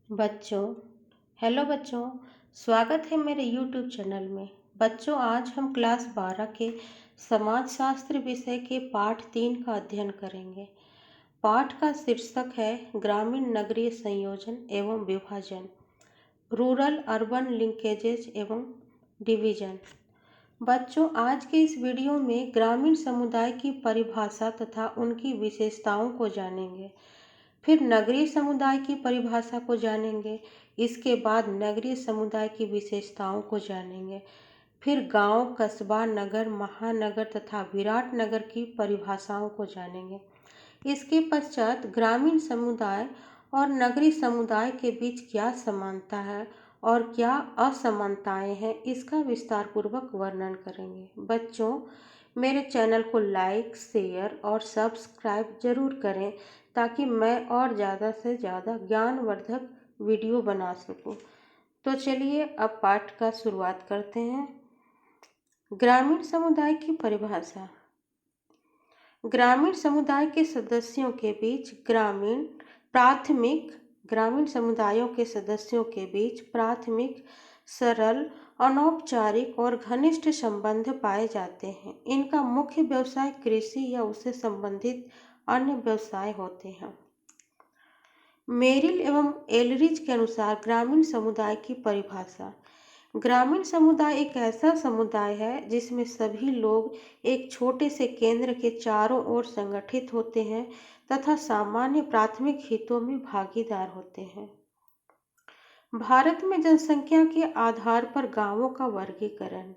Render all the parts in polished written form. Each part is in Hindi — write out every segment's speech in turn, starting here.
बच्चों, हेलो बच्चों। स्वागत है मेरे यूट्यूब चैनल में। बच्चों, आज हम क्लास 12 के समाजशास्त्र विषय के पाठ 3 का अध्ययन करेंगे। पाठ का शीर्षक है ग्रामीण नगरीय संयोजन एवं विभाजन, रूरल अर्बन लिंकेजेस एवं डिवीजन। बच्चों, आज के इस वीडियो में ग्रामीण समुदाय की परिभाषा तथा उनकी विशेषताओं को जानेंगे। फिर नगरीय समुदाय की परिभाषा को जानेंगे। इसके बाद नगरीय समुदाय की विशेषताओं को जानेंगे। फिर गांव, कस्बा, नगर, महानगर तथा विराट नगर की परिभाषाओं को जानेंगे। इसके पश्चात ग्रामीण समुदाय और नगरीय समुदाय के बीच क्या समानता है और क्या असमानताएं हैं, इसका विस्तार पूर्वक वर्णन करेंगे। बच्चों, मेरे चैनल को लाइक, शेयर और सब्सक्राइब जरूर करें ताकि मैं और ज़्यादा से ज़्यादा ज्ञानवर्धक वीडियो बना सकूं। तो चलिए अब पाठ का शुरुआत करते हैं। ग्रामीण समुदाय की परिभाषा। ग्रामीण समुदाय के सदस्यों के बीच ग्रामीण समुदायों के सदस्यों के बीच प्राथमिक, सरल, अनौपचारिक और घनिष्ठ संबंध पाए जाते हैं। इनका मुख्य व्यवसाय कृषि या उससे संबंधित अन्य व्यवसाय होते हैं। मेरिल एवं एलरिच के अनुसार ग्रामीण समुदाय की परिभाषा। ग्रामीण समुदाय एक ऐसा समुदाय है जिसमें सभी लोग एक छोटे से केंद्र के चारों ओर संगठित होते हैं तथा सामान्य प्राथमिक हितों में भागीदार होते हैं। भारत में जनसंख्या के आधार पर गांवों का वर्गीकरण।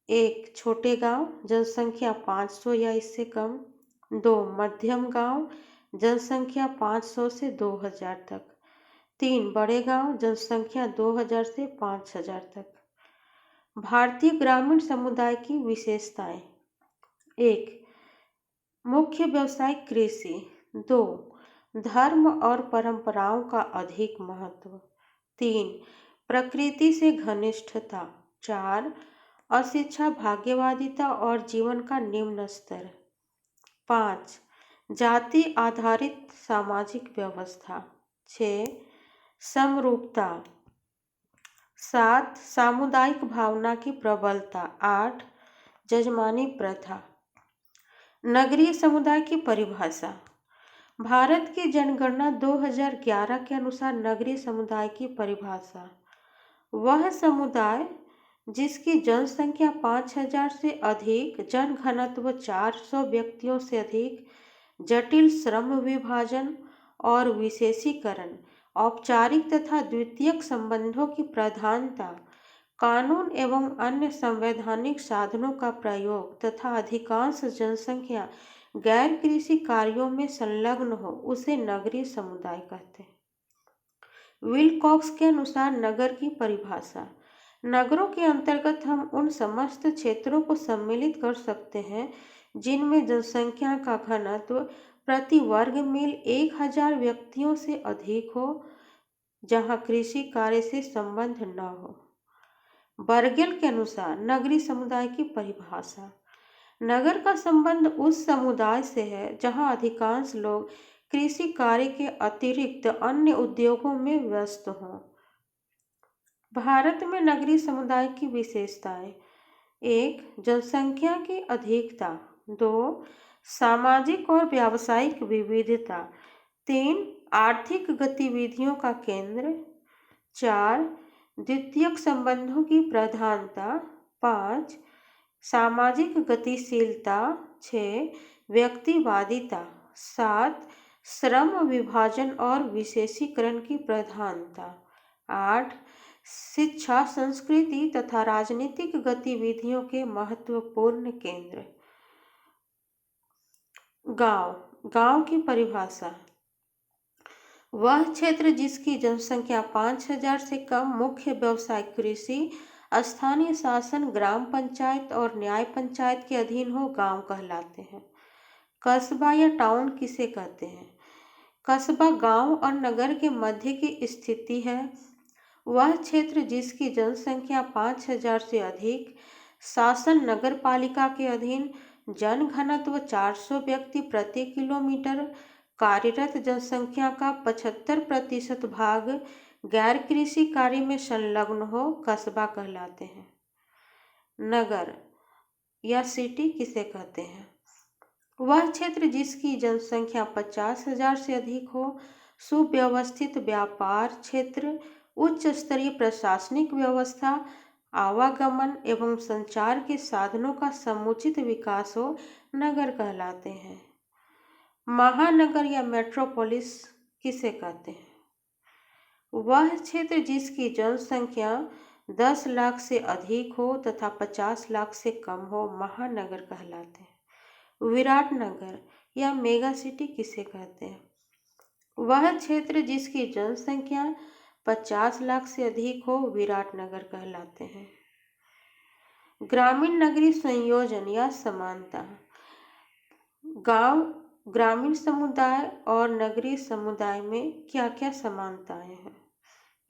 1. छोटे गांव, जनसंख्या 500 या इससे कम। 2. मध्यम गांव, जनसंख्या 500 से 2000 तक। 3. बड़े गांव, जनसंख्या 2000 से 5000 तक। भारतीय ग्रामीण समुदाय की विशेषताएं। 1. मुख्य व्यवसाय कृषि। 2. धर्म और परंपराओं का अधिक महत्व। 3. प्रकृति से घनिष्ठता। 4. अशिक्षा, भाग्यवादिता और जीवन का निम्न स्तर। 5. जाति आधारित सामाजिक व्यवस्था। 6. समरूपता। 7. सामुदायिक भावना की प्रबलता। 8. जजमानी प्रथा। नगरीय समुदाय की परिभाषा। भारत की जनगणना 2011 के अनुसार नगरीय समुदाय की परिभाषा वह समुदाय जिसकी जनसंख्या 5000 से अधिक, जनघनत्व 400 व्यक्तियों से अधिक, जटिल श्रम विभाजन और विशेषीकरण, औपचारिक तथा द्वितीयक संबंधों की प्रधानता, कानून एवं अन्य संवैधानिक साधनों का प्रयोग तथा अधिकांश जनसंख्या गैर कृषि कार्यों में संलग्न हो, उसे नगरीय समुदाय कहते हैं। विलकॉक्स के अनुसार नगर की परिभाषा। नगरों के अंतर्गत हम उन समस्त क्षेत्रों को सम्मिलित कर सकते हैं जिनमें जनसंख्या का घनत्व प्रति वर्ग मील 1000 व्यक्तियों से अधिक हो, जहां कृषि कार्य से संबंध न हो। बर्गेल के अनुसार नगरीय समुदाय की परिभाषा। नगर का संबंध उस समुदाय से है जहां अधिकांश लोग कृषि कार्य के अतिरिक्त अन्य उद्योगों में व्यस्त हों। भारत में नगरीय समुदाय की विशेषताएं। 1. जनसंख्या की अधिकता। 2. सामाजिक और व्यावसायिक विविधता। 3. आर्थिक गतिविधियों का केंद्र। 4. द्वितीयक संबंधों की प्रधानता। 5. सामाजिक गतिशीलता। 6. व्यक्तिवादिता। 7. श्रम विभाजन और विशेषीकरण की प्रधानता। 8. शिक्षा, संस्कृति तथा राजनीतिक गतिविधियों के महत्वपूर्ण केंद्र। गांव की परिभाषा। वह क्षेत्र जिसकी जनसंख्या 5000 से कम, मुख्य व्यवसाय कृषि, स्थानीय शासन ग्राम पंचायत और न्याय पंचायत के अधीन हो, गांव कहलाते हैं। कस्बा या टाउन किसे कहते हैं? कस्बा गांव और नगर के मध्य की स्थिति है। वह क्षेत्र जिसकी जनसंख्या 5000 से अधिक, शासन नगर पालिका के अधीन, जनघनत्व 400 व्यक्ति प्रति किलोमीटर, कार्यरत जनसंख्या का 75% भाग गैर कृषि कार्य में संलग्न हो कस्बा कहलाते हैं। नगर या सिटी किसे कहते हैं? वह क्षेत्र जिसकी जनसंख्या 50,000 से अधिक हो, सुव्यवस्थित व्यापार क्षेत्र, उच्च स्तरीय प्रशासनिक व्यवस्था, आवागमन एवं संचार के साधनों का समुचित विकास हो, नगर कहलाते हैं। महानगर या मेट्रोपोलिस किसे कहते हैं? वह क्षेत्र जिसकी जनसंख्या 10 लाख से अधिक हो तथा 50 लाख से कम हो, महानगर कहलाते हैं। विराट नगर या मेगा सिटी किसे कहते हैं? वह क्षेत्र जिसकी जनसंख्या 50 लाख से अधिक हो, विराट नगर कहलाते हैं। ग्रामीण नगरीय संयोजन या समानता। गांव, ग्रामीण समुदाय और नगरीय समुदाय में क्या क्या समानताएं हैं?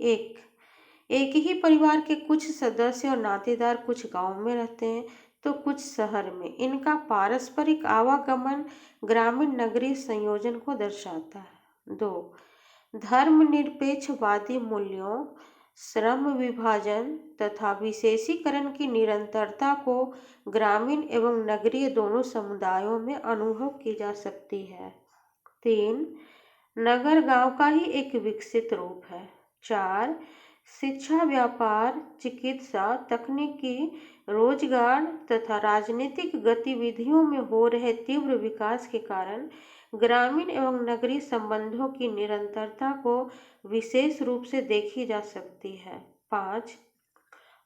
एक ही परिवार के कुछ सदस्य और नातेदार कुछ गांव में रहते हैं तो कुछ शहर में। इनका पारस्परिक आवागमन ग्रामीण नगरीय संयोजन को दर्शाता है। 2, धर्मनिरपेक्षवादी मूल्यों, श्रम विभाजन तथा विशेषीकरण की निरंतरता को ग्रामीण एवं नगरीय दोनों समुदायों में अनुभव की जा सकती है। 3, नगर गांव का ही एक विकसित रूप है। 4, शिक्षा, व्यापार, चिकित्सा, तकनीकी, रोजगार तथा राजनीतिक गतिविधियों में हो रहे तीव्र विकास के कारण ग्रामीण एवं नगरीय संबंधों की निरंतरता को विशेष रूप से देखी जा सकती है। 5,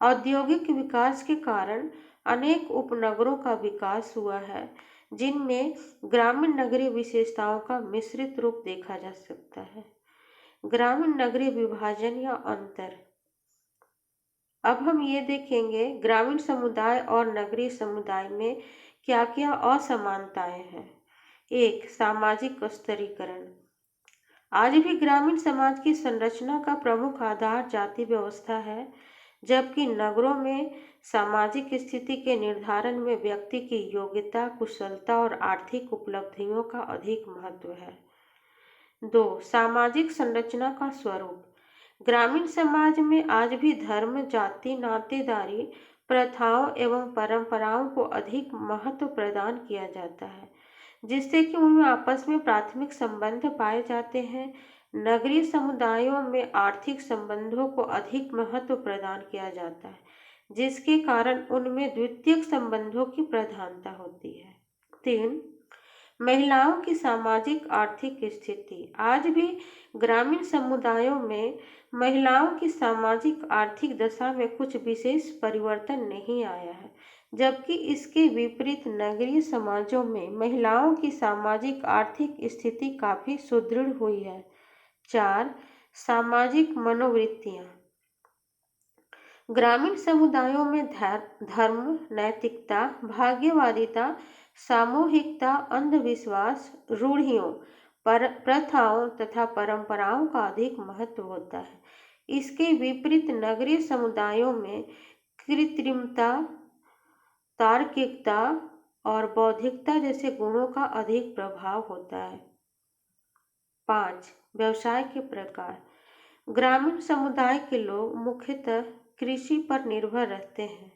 औद्योगिक विकास के कारण अनेक उपनगरों का विकास हुआ है जिनमें ग्रामीण नगरीय विशेषताओं का मिश्रित रूप देखा जा सकता है। ग्रामीण नगरीय विभाजन या अंतर। अब हम ये देखेंगे ग्रामीण समुदाय और नगरीय समुदाय में क्या क्या असमानताएं हैं। 1, सामाजिक स्तरीकरण। आज भी ग्रामीण समाज की संरचना का प्रमुख आधार जाति व्यवस्था है, जबकि नगरों में सामाजिक स्थिति के निर्धारण में व्यक्ति की योग्यता, कुशलता और आर्थिक उपलब्धियों का अधिक महत्व है। 2, सामाजिक संरचना का स्वरूप। ग्रामीण समाज में आज भी धर्म, जाति, नातेदारी, प्रथाओं एवं परंपराओं को अधिक महत्व प्रदान किया जाता है, जिससे कि उनमें आपस में प्राथमिक संबंध पाए जाते हैं। नगरीय समुदायों में आर्थिक संबंधों को अधिक महत्व प्रदान किया जाता है, जिसके कारण उनमें द्वितीयक संबंधों की प्रधानता होती है। 3, महिलाओं की सामाजिक आर्थिक स्थिति। आज भी ग्रामीण समुदायों में महिलाओं की सामाजिक आर्थिक दशा में कुछ विशेष परिवर्तन नहीं आया है, जबकि इसके विपरीत नगरीय समाजों में महिलाओं की सामाजिक आर्थिक स्थिति काफी सुदृढ़ हुई है। 4, सामाजिक मनोवृत्तियाँ। ग्रामीण समुदायों में धर्म, नैतिकता, भाग्यवादिता, सामूहिकता, अंधविश्वास, रूढ़ियों, प्रथाओं तथा परंपराओं का अधिक महत्व होता है। इसके विपरीत नगरीय समुदायों में कृत्रिमता, तार्किकता और बौद्धिकता जैसे गुणों का अधिक प्रभाव होता है। 5, व्यवसाय के प्रकार। ग्रामीण समुदाय के लोग मुख्यतः कृषि पर निर्भर रहते हैं,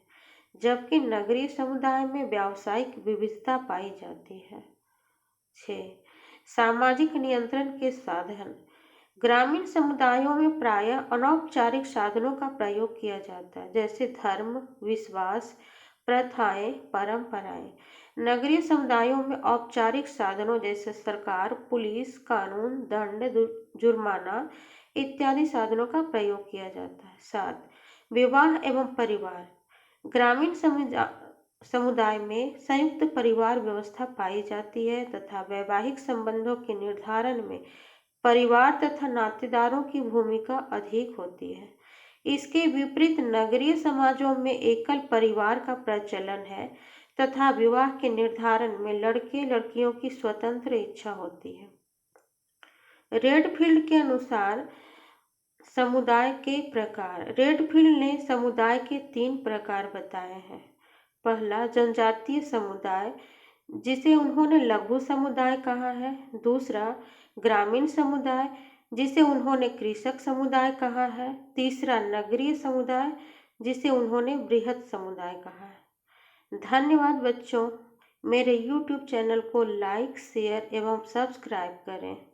जबकि नगरीय समुदाय में व्यावसायिक विविधता पाई जाती है। 6, सामाजिक नियंत्रण के साधन। ग्रामीण समुदायों में प्रायः अनौपचारिक साधनों का प्रयोग किया जाता है, जैसे धर्म, विश्वास, प्रथाएं, परंपराएं। नगरीय समुदायों में औपचारिक साधनों जैसे सरकार, पुलिस, कानून, दंड, जुर्माना इत्यादि साधनों का प्रयोग किया जाता है। 7, विवाह एवं परिवार। ग्रामीण समुदाय में संयुक्त परिवार व्यवस्था पाई जाती है तथा वैवाहिक संबंधों के निर्धारण में परिवार तथा नातेदारों की भूमिका अधिक होती है। इसके विपरीत नगरीय समाजों में एकल परिवार का प्रचलन है तथा विवाह के निर्धारण में लड़के लड़कियों की स्वतंत्र इच्छा होती है। रेडफील्ड के अनुसार समुदाय के प्रकार। रेडफील्ड ने समुदाय के 3 प्रकार बताए हैं। पहला, जनजातीय समुदाय, जिसे उन्होंने लघु समुदाय कहा है। दूसरा, ग्रामीण समुदाय, जिसे उन्होंने कृषक समुदाय कहा है। तीसरा, नगरीय समुदाय, जिसे उन्होंने बृहत समुदाय कहा है। धन्यवाद बच्चों। मेरे YouTube चैनल को लाइक, शेयर एवं सब्सक्राइब करें।